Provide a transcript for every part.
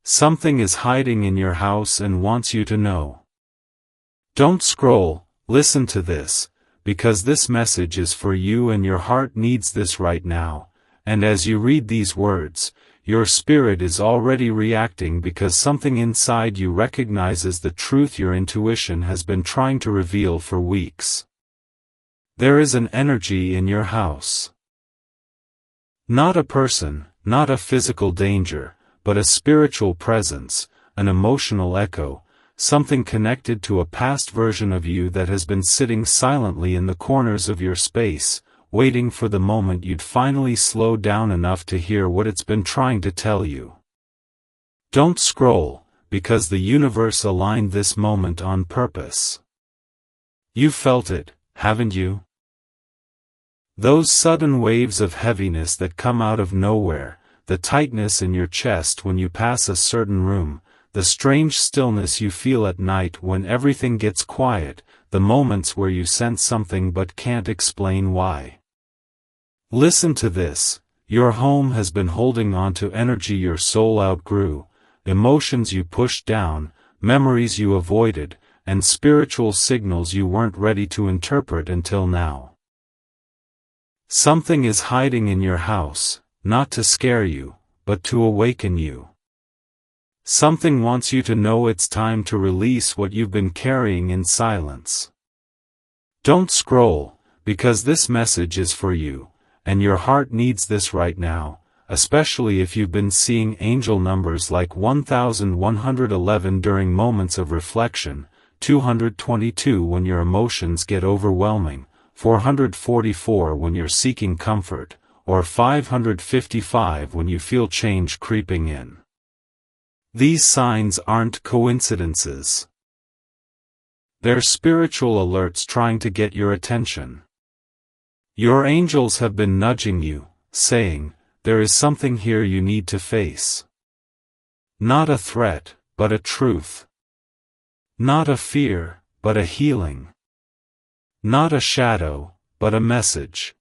Something is hiding in your house and wants you to know. Don't scroll, listen to this, because this message is for you and your heart needs this right now, and as you read these words, your spirit is already reacting because something inside you recognizes the truth your intuition has been trying to reveal for weeks. There is an energy in your house. Not a person, not a physical danger, but a spiritual presence, an emotional echo, something connected to a past version of you that has been sitting silently in the corners of your space, waiting for the moment you'd finally slow down enough to hear what it's been trying to tell you. Don't scroll, because the universe aligned this moment on purpose. You've felt it, haven't you? Those sudden waves of heaviness that come out of nowhere, the tightness in your chest when you pass a certain room, the strange stillness you feel at night when everything gets quiet, the moments where you sense something but can't explain why. Listen to this, your home has been holding on to energy your soul outgrew, emotions you pushed down, memories you avoided, and spiritual signals you weren't ready to interpret until now. Something is hiding in your house, not to scare you, but to awaken you. Something wants you to know it's time to release what you've been carrying in silence. Don't scroll, because this message is for you, and your heart needs this right now, especially if you've been seeing angel numbers like 1111 during moments of reflection, 222 when your emotions get overwhelming, 444 when you're seeking comfort, or 555 when you feel change creeping in. These signs aren't coincidences. They're spiritual alerts trying to get your attention. Your angels have been nudging you, saying, there is something here you need to face. Not a threat, but a truth. Not a fear, but a healing. Not a shadow, but a message.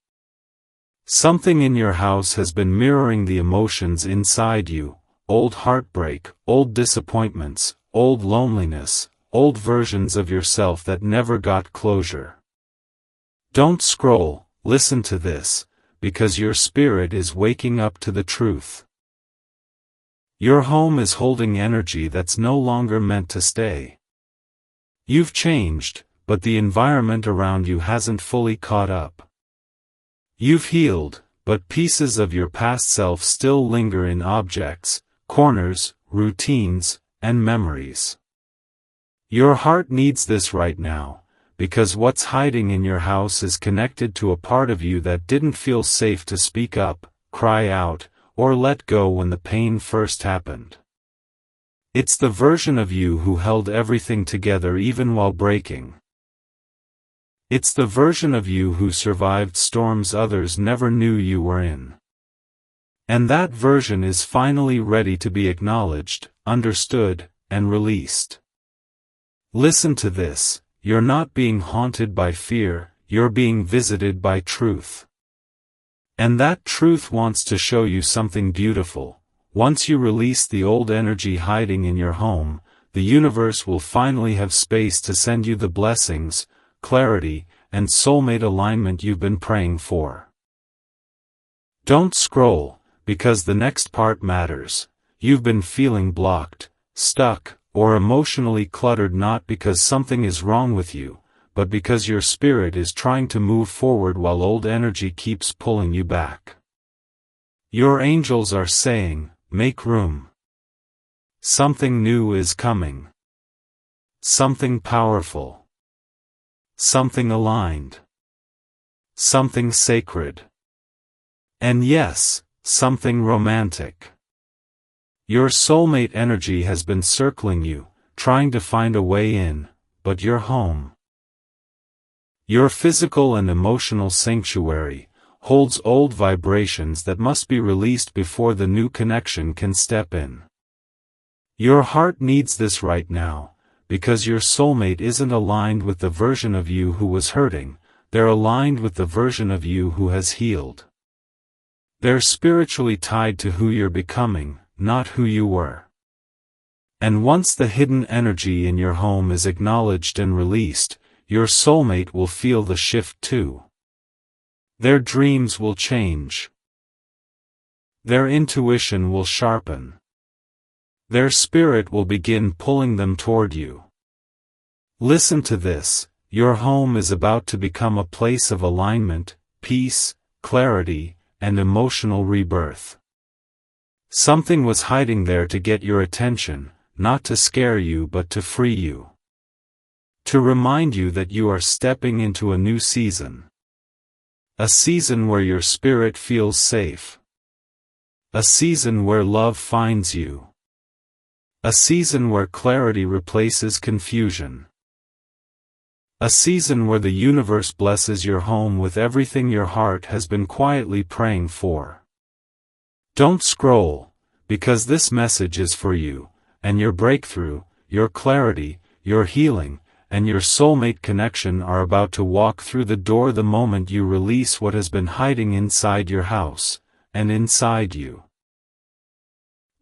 Something in your house has been mirroring the emotions inside you, old heartbreak, old disappointments, old loneliness, old versions of yourself that never got closure. Don't scroll, listen to this, because your spirit is waking up to the truth. Your home is holding energy that's no longer meant to stay. You've changed, but the environment around you hasn't fully caught up. You've healed, but pieces of your past self still linger in objects, corners, routines, and memories. Your heart needs this right now, because what's hiding in your house is connected to a part of you that didn't feel safe to speak up, cry out, or let go when the pain first happened. It's the version of you who held everything together even while breaking. It's the version of you who survived storms others never knew you were in. And that version is finally ready to be acknowledged, understood, and released. Listen to this, you're not being haunted by fear, you're being visited by truth. And that truth wants to show you something beautiful. Once you release the old energy hiding in your home, the universe will finally have space to send you the blessings, clarity, and soulmate alignment you've been praying for. Don't scroll, because the next part matters. You've been feeling blocked, stuck, or emotionally cluttered not because something is wrong with you, but because your spirit is trying to move forward while old energy keeps pulling you back. Your angels are saying, make room. Something new is coming. Something powerful. Something aligned. Something sacred. And yes, something romantic. Your soulmate energy has been circling you, trying to find a way in, but you're home. Your physical and emotional sanctuary holds old vibrations that must be released before the new connection can step in. Your heart needs this right now, because your soulmate isn't aligned with the version of you who was hurting, they're aligned with the version of you who has healed. They're spiritually tied to who you're becoming, not who you were. And once the hidden energy in your home is acknowledged and released, your soulmate will feel the shift too. Their dreams will change. Their intuition will sharpen. Their spirit will begin pulling them toward you. Listen to this, your home is about to become a place of alignment, peace, clarity, and emotional rebirth. Something was hiding there to get your attention, not to scare you but to free you. To remind you that you are stepping into a new season. A season where your spirit feels safe. A season where love finds you. A season where clarity replaces confusion. A season where the universe blesses your home with everything your heart has been quietly praying for. Don't scroll, because this message is for you, and your breakthrough, your clarity, your healing, and your soulmate connection are about to walk through the door the moment you release what has been hiding inside your house, and inside you.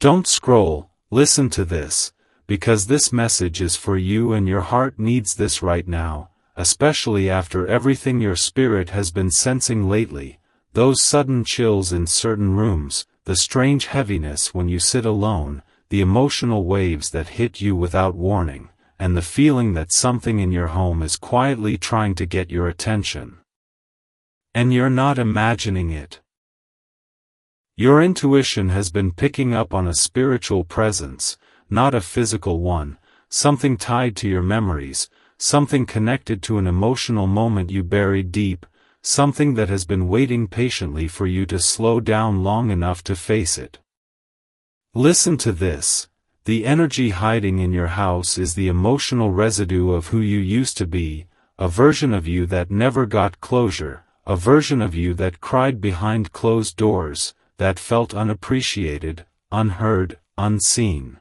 Don't scroll, listen to this, because this message is for you and your heart needs this right now, especially after everything your spirit has been sensing lately, those sudden chills in certain rooms, the strange heaviness when you sit alone, the emotional waves that hit you without warning, and the feeling that something in your home is quietly trying to get your attention. And you're not imagining it. Your intuition has been picking up on a spiritual presence, not a physical one, something tied to your memories, something connected to an emotional moment you buried deep, something that has been waiting patiently for you to slow down long enough to face it. Listen to this, the energy hiding in your house is the emotional residue of who you used to be, a version of you that never got closure, a version of you that cried behind closed doors, that felt unappreciated, unheard, unseen.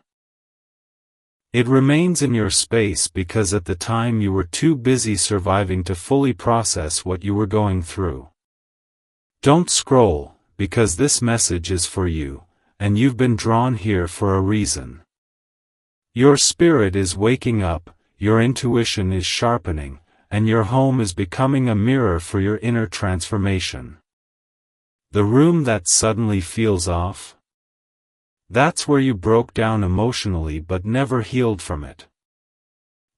It remains in your space because at the time you were too busy surviving to fully process what you were going through. Don't scroll, because this message is for you, and you've been drawn here for a reason. Your spirit is waking up, your intuition is sharpening, and your home is becoming a mirror for your inner transformation. The room that suddenly feels off? That's where you broke down emotionally but never healed from it.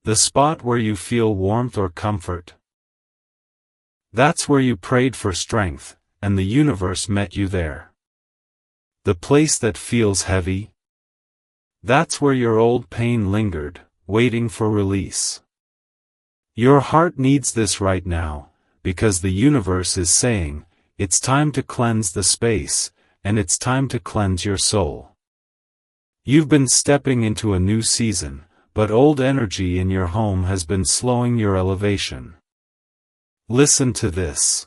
The spot where you feel warmth or comfort? That's where you prayed for strength, and the universe met you there. The place that feels heavy? That's where your old pain lingered, waiting for release. Your heart needs this right now, because the universe is saying, it's time to cleanse the space, and it's time to cleanse your soul. You've been stepping into a new season, but old energy in your home has been slowing your elevation. Listen to this.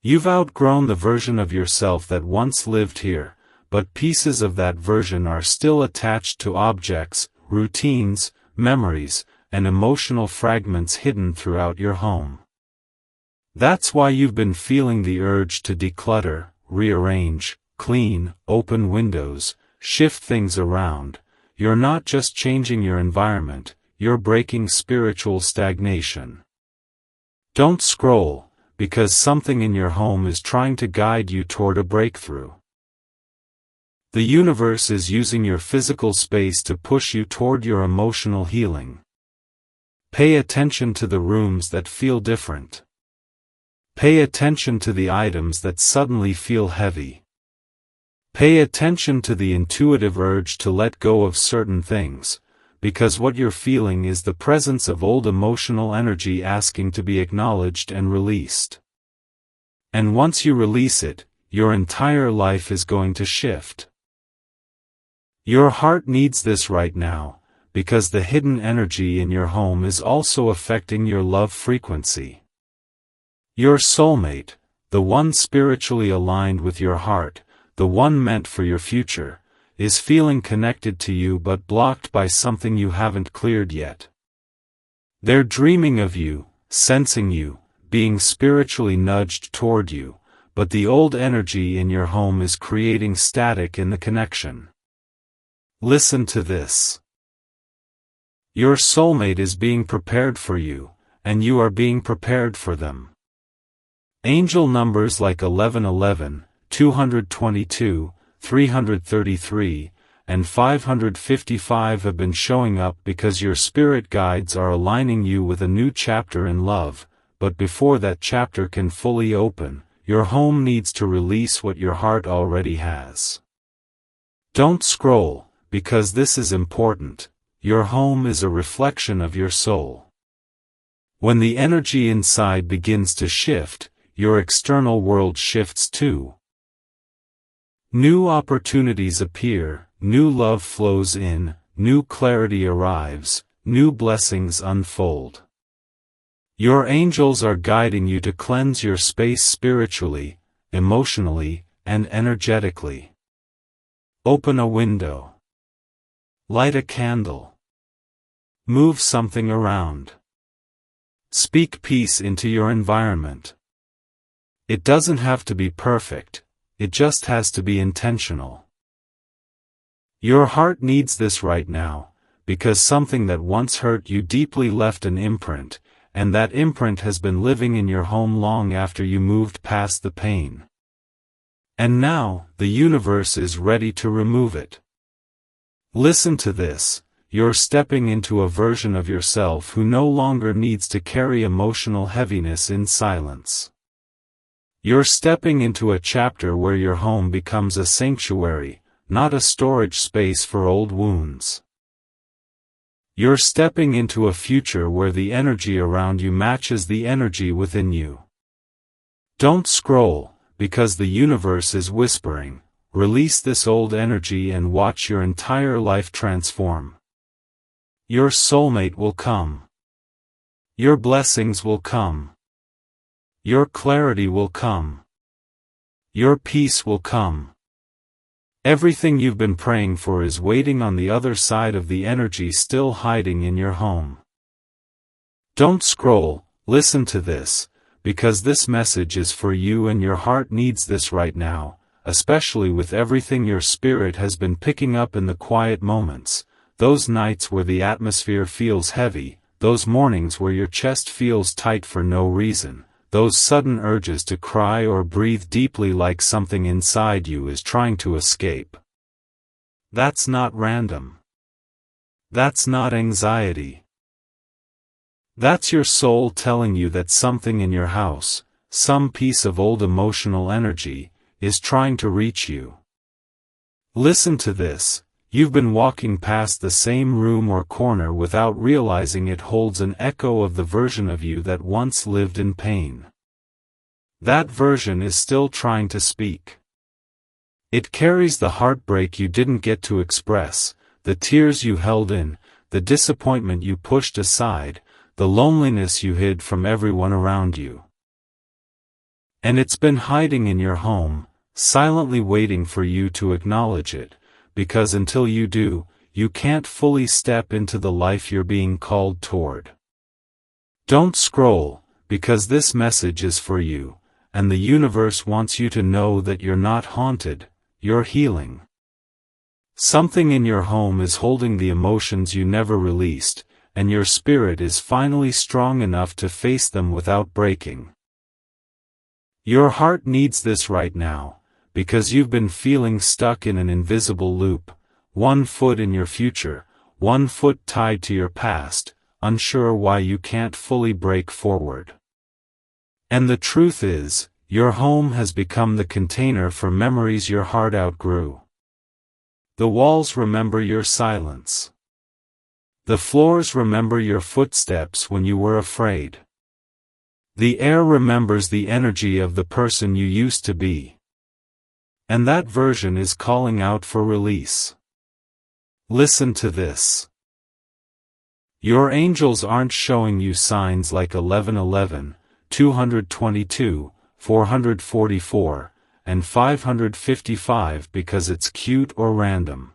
You've outgrown the version of yourself that once lived here, but pieces of that version are still attached to objects, routines, memories, and emotional fragments hidden throughout your home. That's why you've been feeling the urge to declutter, rearrange, clean, open windows, shift things around. You're not just changing your environment, you're breaking spiritual stagnation. Don't scroll, because something in your home is trying to guide you toward a breakthrough. The universe is using your physical space to push you toward your emotional healing. Pay attention to the rooms that feel different. Pay attention to the items that suddenly feel heavy. Pay attention to the intuitive urge to let go of certain things, because what you're feeling is the presence of old emotional energy asking to be acknowledged and released. And once you release it, your entire life is going to shift. Your heart needs this right now, because the hidden energy in your home is also affecting your love frequency. Your soulmate, the one spiritually aligned with your heart, the one meant for your future, is feeling connected to you but blocked by something you haven't cleared yet. They're dreaming of you, sensing you, being spiritually nudged toward you, but the old energy in your home is creating static in the connection. Listen to this. Your soulmate is being prepared for you, and you are being prepared for them. Angel numbers like 1111, 222, 333, and 555 have been showing up because your spirit guides are aligning you with a new chapter in love, but before that chapter can fully open, your home needs to release what your heart already has. Don't scroll, because this is important. Your home is a reflection of your soul. When the energy inside begins to shift, your external world shifts too. New opportunities appear, new love flows in, new clarity arrives, new blessings unfold. Your angels are guiding you to cleanse your space spiritually, emotionally, and energetically. Open a window. Light a candle. Move something around. Speak peace into your environment. It doesn't have to be perfect, it just has to be intentional. Your heart needs this right now, because something that once hurt you deeply left an imprint, and that imprint has been living in your home long after you moved past the pain. And now, the universe is ready to remove it. Listen to this. You're stepping into a version of yourself who no longer needs to carry emotional heaviness in silence. You're stepping into a chapter where your home becomes a sanctuary, not a storage space for old wounds. You're stepping into a future where the energy around you matches the energy within you. Don't scroll, because the universe is whispering. Release this old energy and watch your entire life transform. Your soulmate will come. Your blessings will come. Your clarity will come. Your peace will come. Everything you've been praying for is waiting on the other side of the energy still hiding in your home. Don't scroll, listen to this, because this message is for you and your heart needs this right now, especially with everything your spirit has been picking up in the quiet moments. Those nights where the atmosphere feels heavy, those mornings where your chest feels tight for no reason, those sudden urges to cry or breathe deeply like something inside you is trying to escape. That's not random. That's not anxiety. That's your soul telling you that something in your house, some piece of old emotional energy, is trying to reach you. Listen to this. You've been walking past the same room or corner without realizing it holds an echo of the version of you that once lived in pain. That version is still trying to speak. It carries the heartbreak you didn't get to express, the tears you held in, the disappointment you pushed aside, the loneliness you hid from everyone around you. And it's been hiding in your home, silently waiting for you to acknowledge it. Because until you do, you can't fully step into the life you're being called toward. Don't scroll, because this message is for you, and the universe wants you to know that you're not haunted, you're healing. Something in your home is holding the emotions you never released, and your spirit is finally strong enough to face them without breaking. Your heart needs this right now, because you've been feeling stuck in an invisible loop, one foot in your future, one foot tied to your past, unsure why you can't fully break forward. And the truth is, your home has become the container for memories your heart outgrew. The walls remember your silence. The floors remember your footsteps when you were afraid. The air remembers the energy of the person you used to be. And that version is calling out for release. Listen to this. Your angels aren't showing you signs like 1111, 222, 444, and 555 because it's cute or random.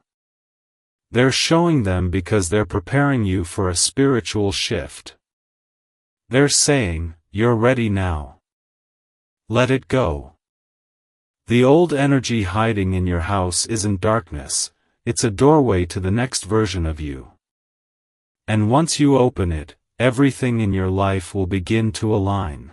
They're showing them because they're preparing you for a spiritual shift. They're saying, you're ready now. Let it go. The old energy hiding in your house isn't darkness, it's a doorway to the next version of you. And once you open it, everything in your life will begin to align.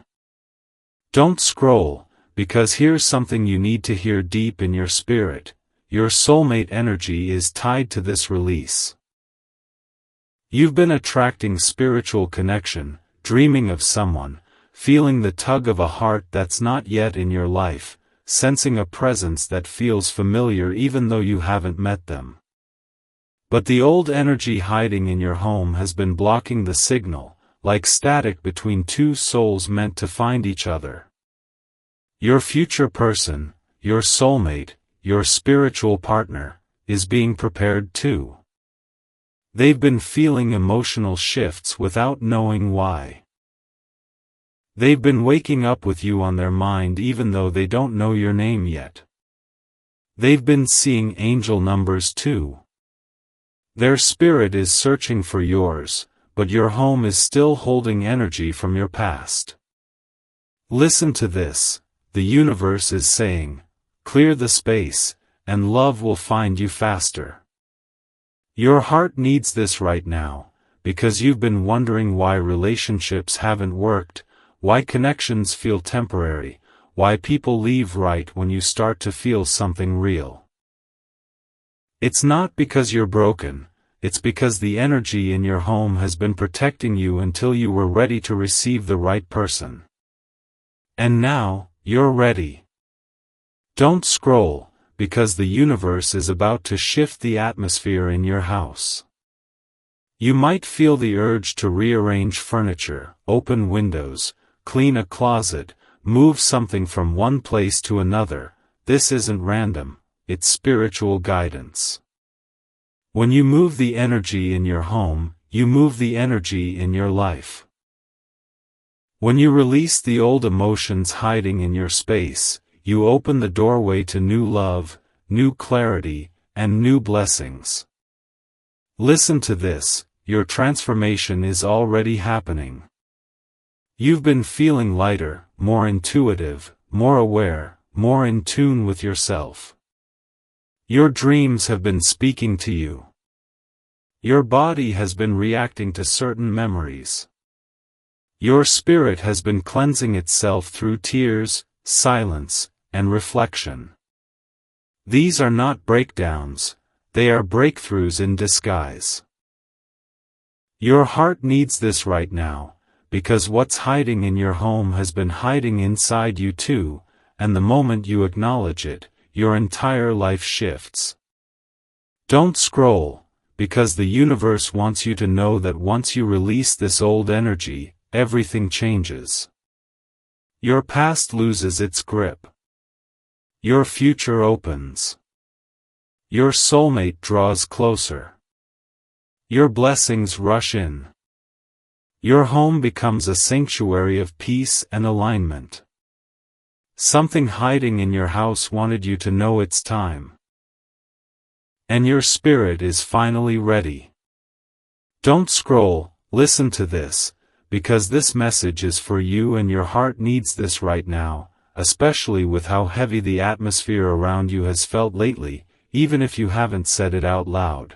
Don't scroll, because here's something you need to hear deep in your spirit. Your soulmate energy is tied to this release. You've been attracting spiritual connection, dreaming of someone, feeling the tug of a heart that's not yet in your life, sensing a presence that feels familiar even though you haven't met them. But the old energy hiding in your home has been blocking the signal, like static between two souls meant to find each other. Your future person, your soulmate, your spiritual partner, is being prepared too. They've been feeling emotional shifts without knowing why. They've been waking up with you on their mind even though they don't know your name yet. They've been seeing angel numbers too. Their spirit is searching for yours, but your home is still holding energy from your past. Listen to this, the universe is saying, clear the space, and love will find you faster. Your heart needs this right now, because you've been wondering why relationships haven't worked, why connections feel temporary, why people leave right when you start to feel something real. It's not because you're broken, it's because the energy in your home has been protecting you until you were ready to receive the right person. And now, you're ready. Don't scroll, because the universe is about to shift the atmosphere in your house. You might feel the urge to rearrange furniture, open windows, clean a closet, move something from one place to another. This isn't random, it's spiritual guidance. When you move the energy in your home, you move the energy in your life. When you release the old emotions hiding in your space, you open the doorway to new love, new clarity, and new blessings. Listen to this, your transformation is already happening. You've been feeling lighter, more intuitive, more aware, more in tune with yourself. Your dreams have been speaking to you. Your body has been reacting to certain memories. Your spirit has been cleansing itself through tears, silence, and reflection. These are not breakdowns, they are breakthroughs in disguise. Your heart needs this right now, because what's hiding in your home has been hiding inside you too, and the moment you acknowledge it, your entire life shifts. Don't scroll, because the universe wants you to know that once you release this old energy, everything changes. Your past loses its grip. Your future opens. Your soulmate draws closer. Your blessings rush in. Your home becomes a sanctuary of peace and alignment. Something hiding in your house wanted you to know it's time. And your spirit is finally ready. Don't scroll, listen to this, because this message is for you and your heart needs this right now, especially with how heavy the atmosphere around you has felt lately, even if you haven't said it out loud.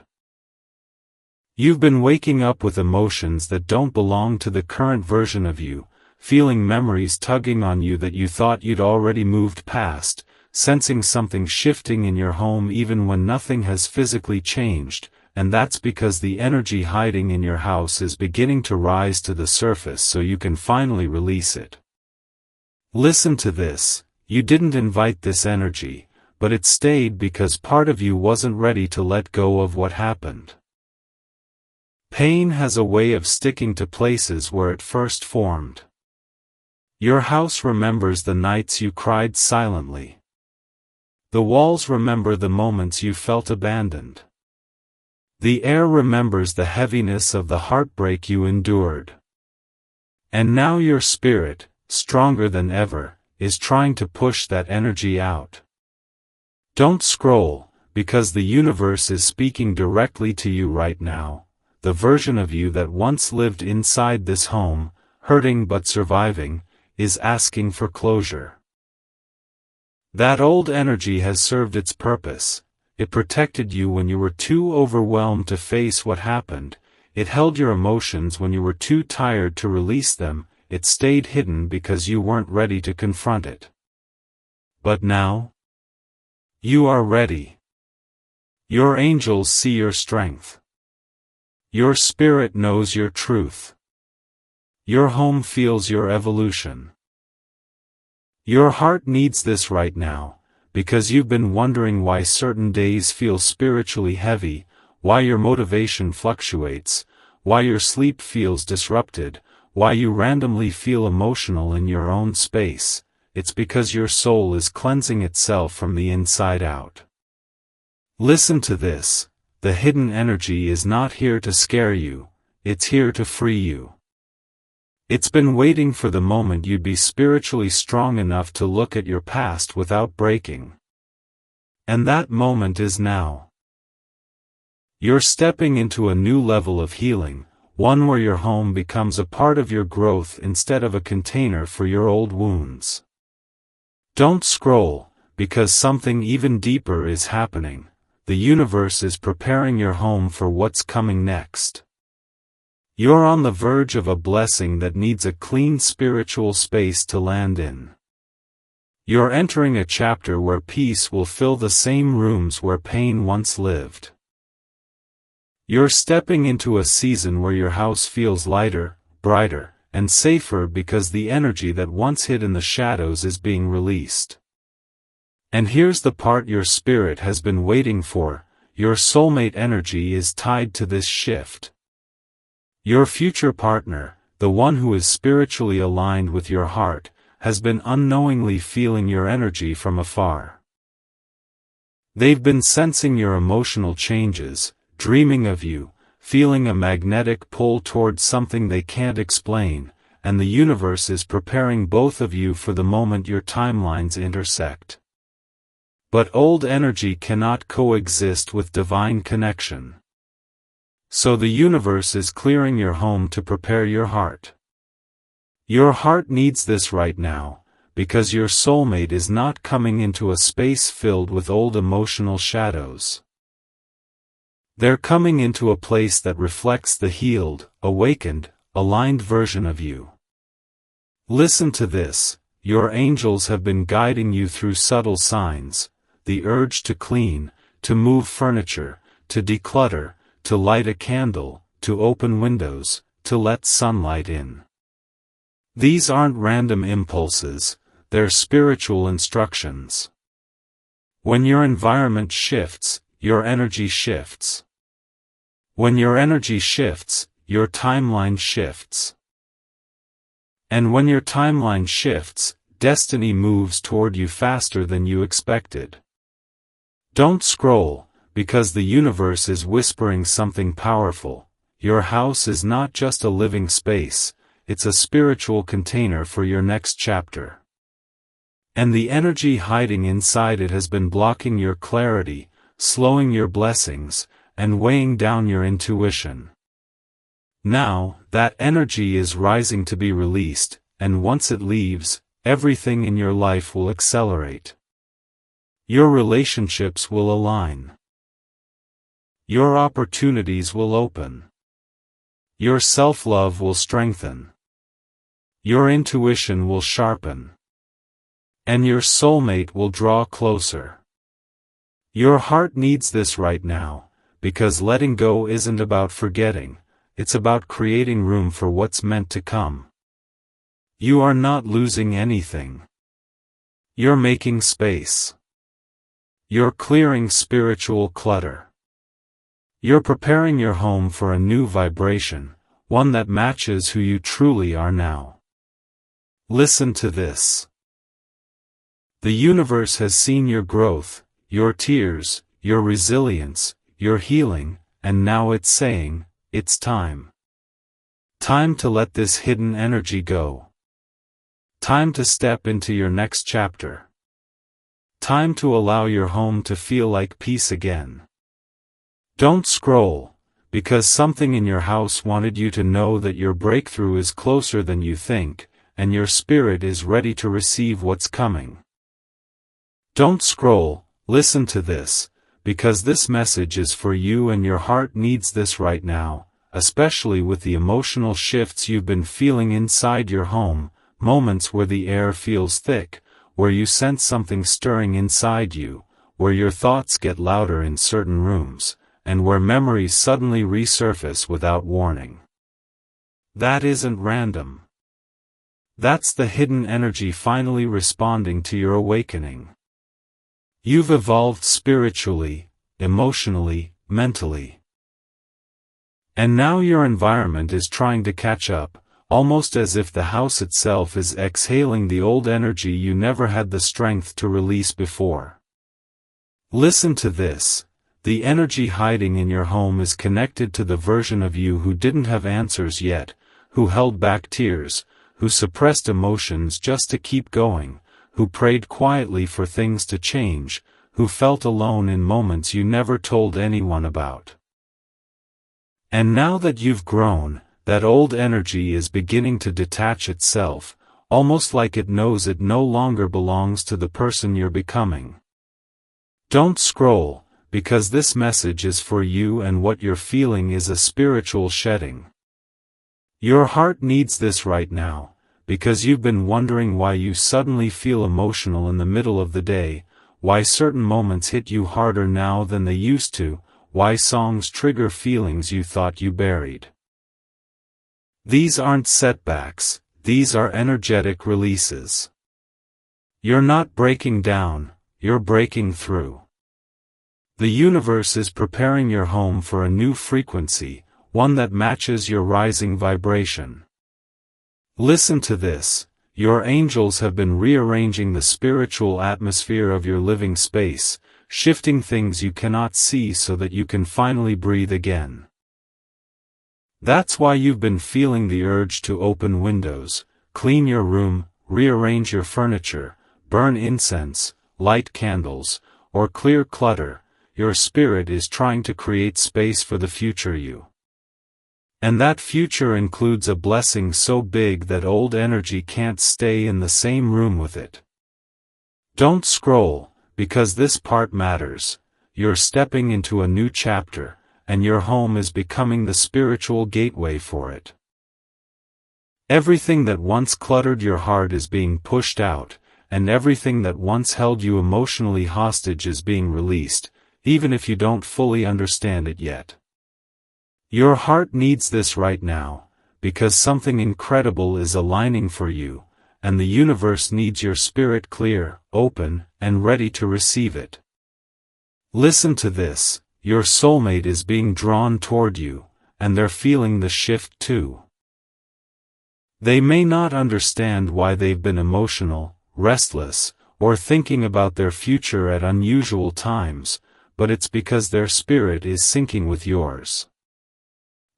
You've been waking up with emotions that don't belong to the current version of you, feeling memories tugging on you that you thought you'd already moved past, sensing something shifting in your home even when nothing has physically changed, and that's because the energy hiding in your house is beginning to rise to the surface so you can finally release it. Listen to this, you didn't invite this energy, but it stayed because part of you wasn't ready to let go of what happened. Pain has a way of sticking to places where it first formed. Your house remembers the nights you cried silently. The walls remember the moments you felt abandoned. The air remembers the heaviness of the heartbreak you endured. And now your spirit, stronger than ever, is trying to push that energy out. Don't scroll, because the universe is speaking directly to you right now. The version of you that once lived inside this home, hurting but surviving, is asking for closure. That old energy has served its purpose. It protected you when you were too overwhelmed to face what happened. It held your emotions when you were too tired to release them. It stayed hidden because you weren't ready to confront it. But now, you are ready. Your angels see your strength. Your spirit knows your truth. Your home feels your evolution. Your heart needs this right now, because you've been wondering why certain days feel spiritually heavy, why your motivation fluctuates, why your sleep feels disrupted, why you randomly feel emotional in your own space. It's because your soul is cleansing itself from the inside out. Listen to this. The hidden energy is not here to scare you, it's here to free you. It's been waiting for the moment you'd be spiritually strong enough to look at your past without breaking. And that moment is now. You're stepping into a new level of healing, one where your home becomes a part of your growth instead of a container for your old wounds. Don't scroll, because something even deeper is happening. The universe is preparing your home for what's coming next. You're on the verge of a blessing that needs a clean spiritual space to land in. You're entering a chapter where peace will fill the same rooms where pain once lived. You're stepping into a season where your house feels lighter, brighter, and safer because the energy that once hid in the shadows is being released. And here's the part your spirit has been waiting for. Your soulmate energy is tied to this shift. Your future partner, the one who is spiritually aligned with your heart, has been unknowingly feeling your energy from afar. They've been sensing your emotional changes, dreaming of you, feeling a magnetic pull towards something they can't explain, and the universe is preparing both of you for the moment your timelines intersect. But old energy cannot coexist with divine connection. So the universe is clearing your home to prepare your heart. Your heart needs this right now, because your soulmate is not coming into a space filled with old emotional shadows. They're coming into a place that reflects the healed, awakened, aligned version of you. Listen to this. Your angels have been guiding you through subtle signs, the urge to clean, to move furniture, to declutter, to light a candle, to open windows, to let sunlight in. These aren't random impulses, they're spiritual instructions. When your environment shifts, your energy shifts. When your energy shifts, your timeline shifts. And when your timeline shifts, destiny moves toward you faster than you expected. Don't scroll, because the universe is whispering something powerful. Your house is not just a living space, it's a spiritual container for your next chapter. And the energy hiding inside it has been blocking your clarity, slowing your blessings, and weighing down your intuition. Now, that energy is rising to be released, and once it leaves, everything in your life will accelerate. Your relationships will align. Your opportunities will open. Your self-love will strengthen. Your intuition will sharpen. And your soulmate will draw closer. Your heart needs this right now, because letting go isn't about forgetting, it's about creating room for what's meant to come. You are not losing anything. You're making space. You're clearing spiritual clutter. You're preparing your home for a new vibration, one that matches who you truly are now. Listen to this. The universe has seen your growth, your tears, your resilience, your healing, and now it's saying, it's time. Time to let this hidden energy go. Time to step into your next chapter. Time to allow your home to feel like peace again. Don't scroll, because something in your house wanted you to know that your breakthrough is closer than you think, and your spirit is ready to receive what's coming. Don't scroll, listen to this, because this message is for you and your heart needs this right now, especially with the emotional shifts you've been feeling inside your home, moments where the air feels thick, where you sense something stirring inside you, where your thoughts get louder in certain rooms, and where memories suddenly resurface without warning. That isn't random. That's the hidden energy finally responding to your awakening. You've evolved spiritually, emotionally, mentally. And now your environment is trying to catch up, almost as if the house itself is exhaling the old energy you never had the strength to release before. Listen to this. The energy hiding in your home is connected to the version of you who didn't have answers yet, who held back tears, who suppressed emotions just to keep going, who prayed quietly for things to change, who felt alone in moments you never told anyone about. And now that you've grown, that old energy is beginning to detach itself, almost like it knows it no longer belongs to the person you're becoming. Don't scroll, because this message is for you and what you're feeling is a spiritual shedding. Your heart needs this right now, because you've been wondering why you suddenly feel emotional in the middle of the day, why certain moments hit you harder now than they used to, why songs trigger feelings you thought you buried. These aren't setbacks, these are energetic releases. You're not breaking down, you're breaking through. The universe is preparing your home for a new frequency, one that matches your rising vibration. Listen to this. Your angels have been rearranging the spiritual atmosphere of your living space, shifting things you cannot see so that you can finally breathe again. That's why you've been feeling the urge to open windows, clean your room, rearrange your furniture, burn incense, light candles, or clear clutter. Your spirit is trying to create space for the future you. And that future includes a blessing so big that old energy can't stay in the same room with it. Don't scroll, because this part matters. You're stepping into a new chapter, and your home is becoming the spiritual gateway for it. Everything that once cluttered your heart is being pushed out, and everything that once held you emotionally hostage is being released, even if you don't fully understand it yet. Your heart needs this right now, because something incredible is aligning for you, and the universe needs your spirit clear, open, and ready to receive it. Listen to this, your soulmate is being drawn toward you, and they're feeling the shift too. They may not understand why they've been emotional, restless, or thinking about their future at unusual times, but it's because their spirit is syncing with yours.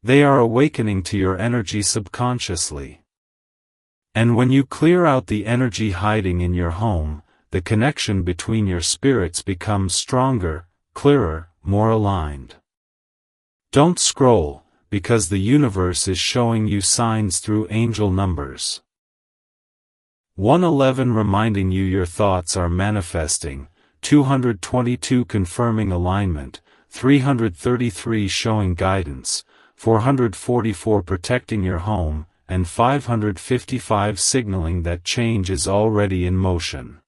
They are awakening to your energy subconsciously. And when you clear out the energy hiding in your home, the connection between your spirits becomes stronger, clearer, more aligned. Don't scroll, because the universe is showing you signs through angel numbers. 111 reminding you your thoughts are manifesting, 222 confirming alignment, 333 showing guidance, 444 protecting your home, and 555 signaling that change is already in motion.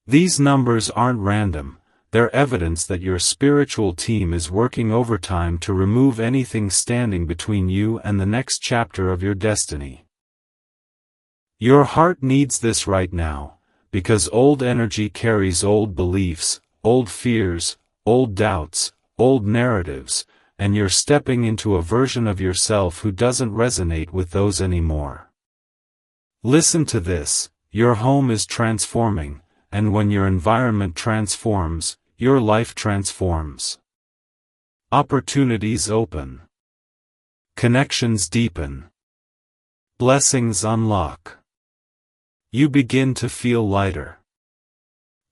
These numbers aren't random, they're evidence that your spiritual team is working overtime to remove anything standing between you and the next chapter of your destiny. Your heart needs this right now, because old energy carries old beliefs, old fears, old doubts, old narratives, and you're stepping into a version of yourself who doesn't resonate with those anymore. Listen to this, your home is transforming, and when your environment transforms, your life transforms. Opportunities open. Connections deepen. Blessings unlock. You begin to feel lighter.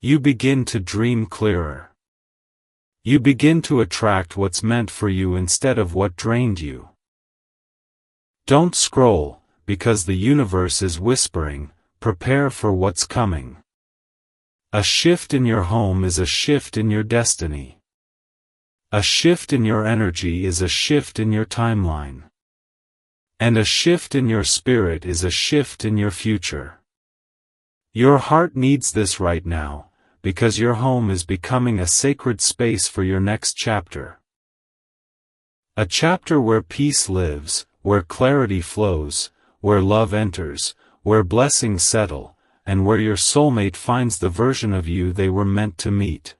You begin to dream clearer. You begin to attract what's meant for you instead of what drained you. Don't scroll, because the universe is whispering, prepare for what's coming. A shift in your home is a shift in your destiny. A shift in your energy is a shift in your timeline. And a shift in your spirit is a shift in your future. Your heart needs this right now, because your home is becoming a sacred space for your next chapter. A chapter where peace lives, where clarity flows, where love enters, where blessings settle, and where your soulmate finds the version of you they were meant to meet.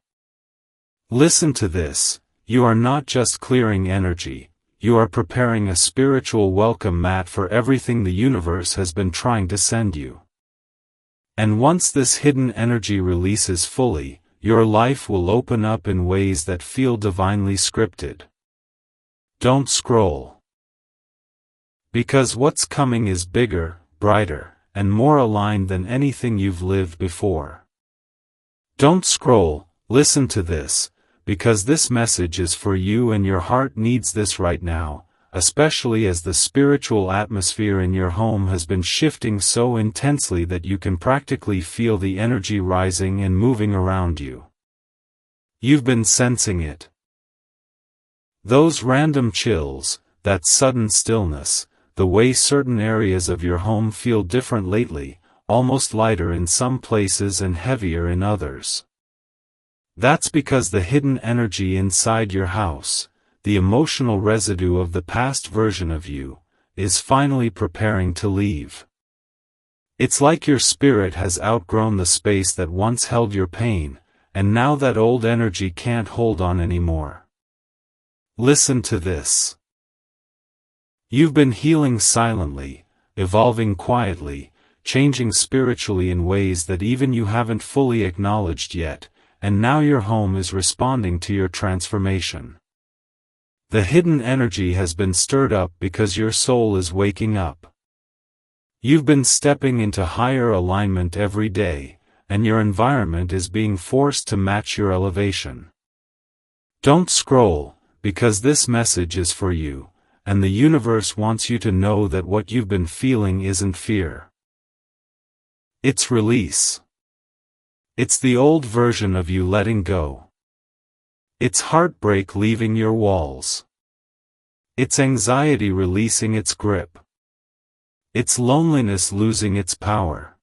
Listen to this, you are not just clearing energy, you are preparing a spiritual welcome mat for everything the universe has been trying to send you. And once this hidden energy releases fully, your life will open up in ways that feel divinely scripted. Don't scroll. Because what's coming is bigger, brighter, and more aligned than anything you've lived before. Don't scroll, listen to this, because this message is for you and your heart needs this right now, especially as the spiritual atmosphere in your home has been shifting so intensely that you can practically feel the energy rising and moving around you. You've been sensing it. Those random chills, that sudden stillness, the way certain areas of your home feel different lately, almost lighter in some places and heavier in others. That's because the hidden energy inside your house, the emotional residue of the past version of you, is finally preparing to leave. It's like your spirit has outgrown the space that once held your pain, and now that old energy can't hold on anymore. Listen to this. You've been healing silently, evolving quietly, changing spiritually in ways that even you haven't fully acknowledged yet, and now your home is responding to your transformation. The hidden energy has been stirred up because your soul is waking up. You've been stepping into higher alignment every day, and your environment is being forced to match your elevation. Don't scroll, because this message is for you, and the universe wants you to know that what you've been feeling isn't fear. It's release. It's the old version of you letting go. It's heartbreak leaving your walls. It's anxiety releasing its grip. It's loneliness losing its power.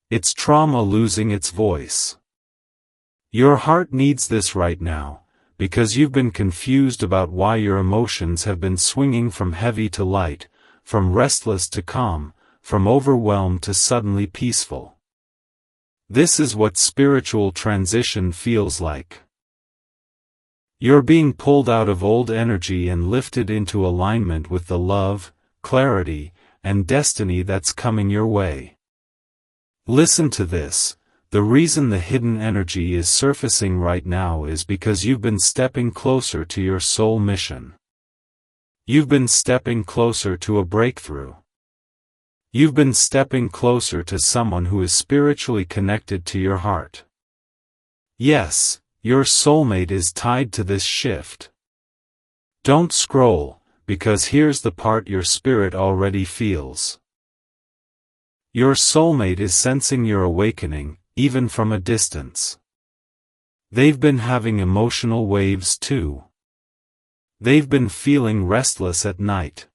It's trauma losing its voice. Your heart needs this right now, because you've been confused about why your emotions have been swinging from heavy to light, from restless to calm, from overwhelmed to suddenly peaceful. This is what spiritual transition feels like. You're being pulled out of old energy and lifted into alignment with the love, clarity, and destiny that's coming your way. Listen to this. The reason the hidden energy is surfacing right now is because you've been stepping closer to your soul mission. You've been stepping closer to a breakthrough. You've been stepping closer to someone who is spiritually connected to your heart. Yes, your soulmate is tied to this shift. Don't scroll, because here's the part your spirit already feels. Your soulmate is sensing your awakening, even from a distance. They've been having emotional waves too. They've been feeling restless at night.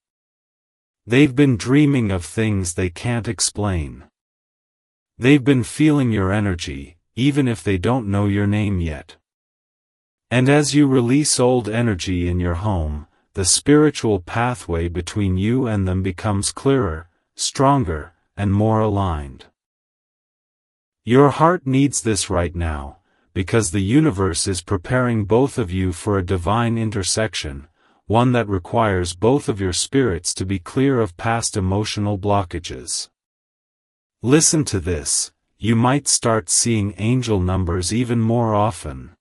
They've been dreaming of things they can't explain. They've been feeling your energy, even if they don't know your name yet. And as you release old energy in your home, the spiritual pathway between you and them becomes clearer, stronger, and more aligned. Your heart needs this right now, because the universe is preparing both of you for a divine intersection, one that requires both of your spirits to be clear of past emotional blockages. Listen to this, you might start seeing angel numbers even more often.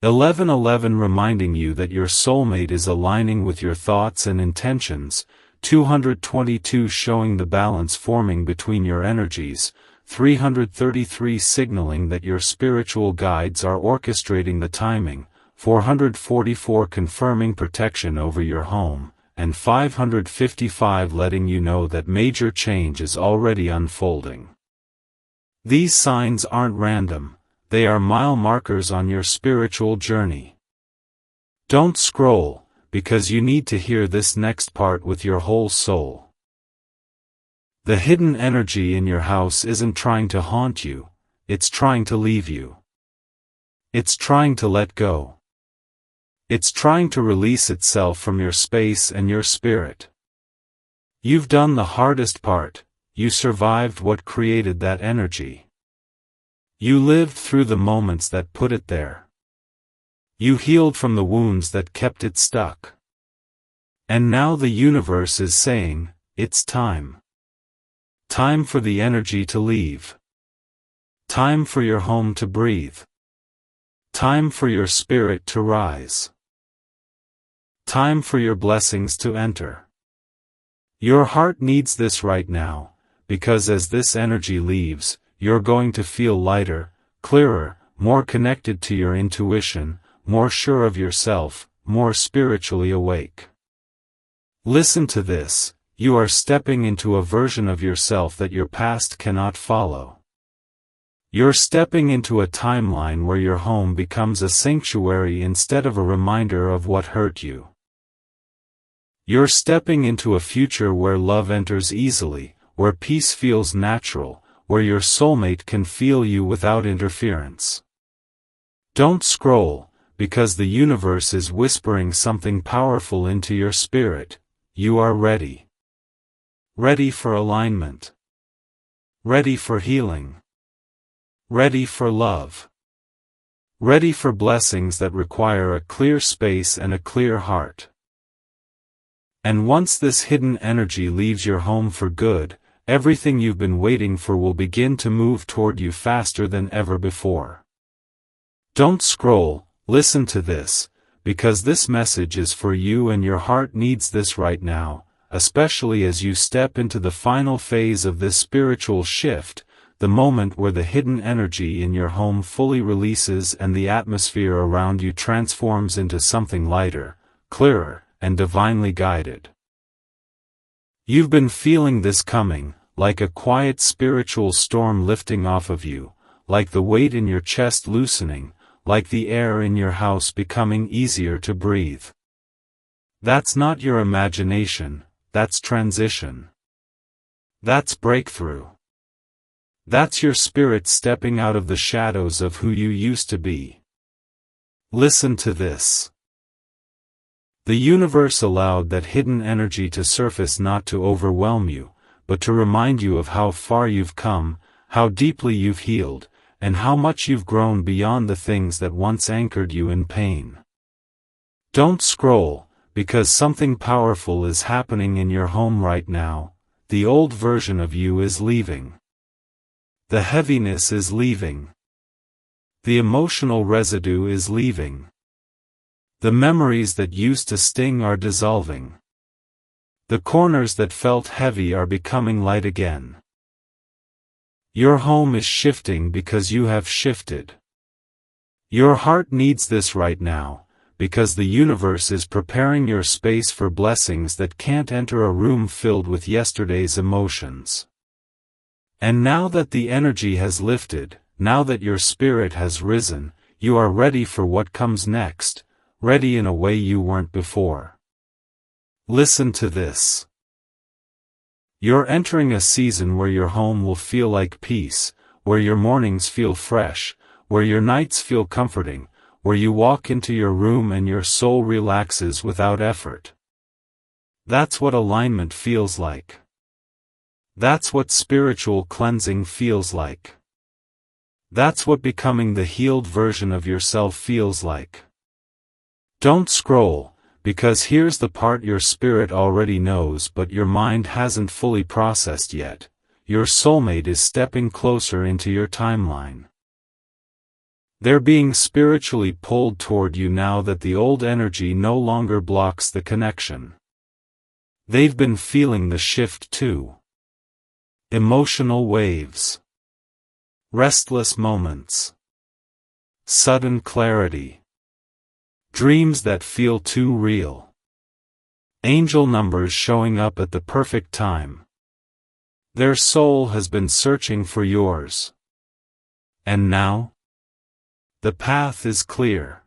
1111 reminding you that your soulmate is aligning with your thoughts and intentions, 222 showing the balance forming between your energies, 333 signaling that your spiritual guides are orchestrating the timing, 444 confirming protection over your home, and 555 letting you know that major change is already unfolding. These signs aren't random, they are mile markers on your spiritual journey. Don't scroll, because you need to hear this next part with your whole soul. The hidden energy in your house isn't trying to haunt you, it's trying to leave you. It's trying to let go. It's trying to release itself from your space and your spirit. You've done the hardest part, you survived what created that energy. You lived through the moments that put it there. You healed from the wounds that kept it stuck. And now the universe is saying, it's time. Time for the energy to leave. Time for your home to breathe. Time for your spirit to rise. Time for your blessings to enter. Your heart needs this right now, because as this energy leaves, you're going to feel lighter, clearer, more connected to your intuition, more sure of yourself, more spiritually awake. Listen to this, you are stepping into a version of yourself that your past cannot follow. You're stepping into a timeline where your home becomes a sanctuary instead of a reminder of what hurt you. You're stepping into a future where love enters easily, where peace feels natural, where your soulmate can feel you without interference. Don't scroll, because the universe is whispering something powerful into your spirit. You are ready. Ready for alignment. Ready for healing. Ready for love. Ready for blessings that require a clear space and a clear heart. And once this hidden energy leaves your home for good, everything you've been waiting for will begin to move toward you faster than ever before. Don't scroll, listen to this, because this message is for you and your heart needs this right now, especially as you step into the final phase of this spiritual shift, the moment where the hidden energy in your home fully releases and the atmosphere around you transforms into something lighter, clearer, and divinely guided. You've been feeling this coming, like a quiet spiritual storm lifting off of you, like the weight in your chest loosening, like the air in your house becoming easier to breathe. That's not your imagination, that's transition. That's breakthrough. That's your spirit stepping out of the shadows of who you used to be. Listen to this. The universe allowed that hidden energy to surface not to overwhelm you, but to remind you of how far you've come, how deeply you've healed, and how much you've grown beyond the things that once anchored you in pain. Don't scroll, because something powerful is happening in your home right now. The old version of you is leaving. The heaviness is leaving. The emotional residue is leaving. The memories that used to sting are dissolving. The corners that felt heavy are becoming light again. Your home is shifting because you have shifted. Your heart needs this right now, because the universe is preparing your space for blessings that can't enter a room filled with yesterday's emotions. And now that the energy has lifted, now that your spirit has risen, you are ready for what comes next, ready in a way you weren't before. Listen to this. You're entering a season where your home will feel like peace, where your mornings feel fresh, where your nights feel comforting, where you walk into your room and your soul relaxes without effort. That's what alignment feels like. That's what spiritual cleansing feels like. That's what becoming the healed version of yourself feels like. Don't scroll, because here's the part your spirit already knows but your mind hasn't fully processed yet. Your soulmate is stepping closer into your timeline. They're being spiritually pulled toward you now that the old energy no longer blocks the connection. They've been feeling the shift too. Emotional waves. Restless moments. Sudden clarity. Dreams that feel too real. Angel numbers showing up at the perfect time. Their soul has been searching for yours. And now? The path is clear.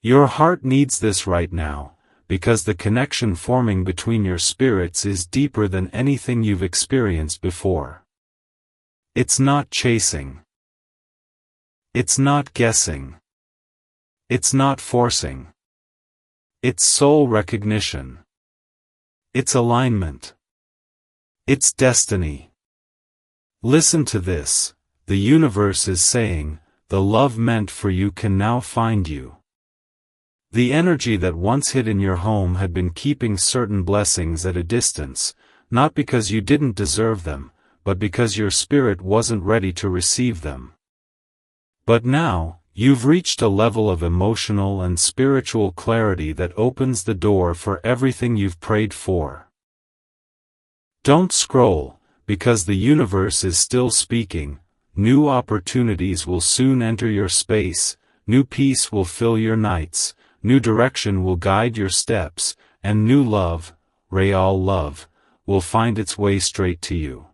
Your heart needs this right now, because the connection forming between your spirits is deeper than anything you've experienced before. It's not chasing. It's not guessing. It's not forcing. It's soul recognition. It's alignment. It's destiny. Listen to this. The universe is saying, the love meant for you can now find you. The energy that once hid in your home had been keeping certain blessings at a distance, not because you didn't deserve them, but because your spirit wasn't ready to receive them. But now, you've reached a level of emotional and spiritual clarity that opens the door for everything you've prayed for. Don't scroll, because the universe is still speaking. New opportunities will soon enter your space, new peace will fill your nights, new direction will guide your steps, and new love, real love, will find its way straight to you.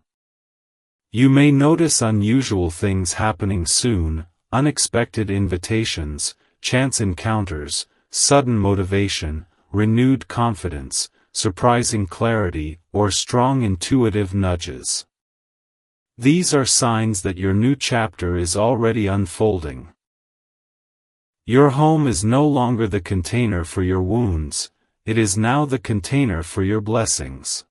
You may notice unusual things happening soon, unexpected invitations, chance encounters, sudden motivation, renewed confidence, surprising clarity, or strong intuitive nudges. These are signs that your new chapter is already unfolding. Your home is no longer the container for your wounds, it is now the container for your blessings.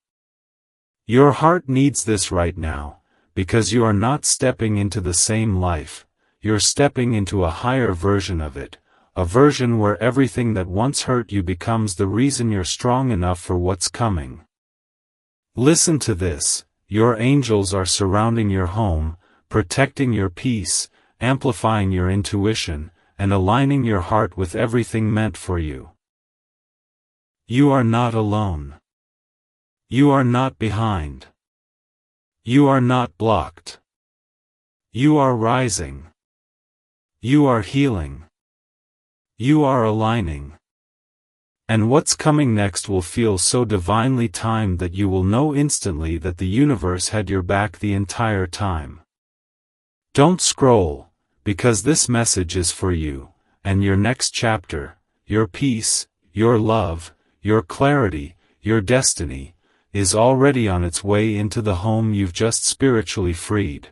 Your heart needs this right now, because you are not stepping into the same life, you're stepping into a higher version of it, a version where everything that once hurt you becomes the reason you're strong enough for what's coming. Listen to this, your angels are surrounding your home, protecting your peace, amplifying your intuition, and aligning your heart with everything meant for you. You are not alone. You are not behind. You are not blocked. You are rising. You are healing. You are aligning. And what's coming next will feel so divinely timed that you will know instantly that the universe had your back the entire time. Don't scroll, because this message is for you, and your next chapter, your peace, your love, your clarity, your destiny, is already on its way into the home you've just spiritually freed.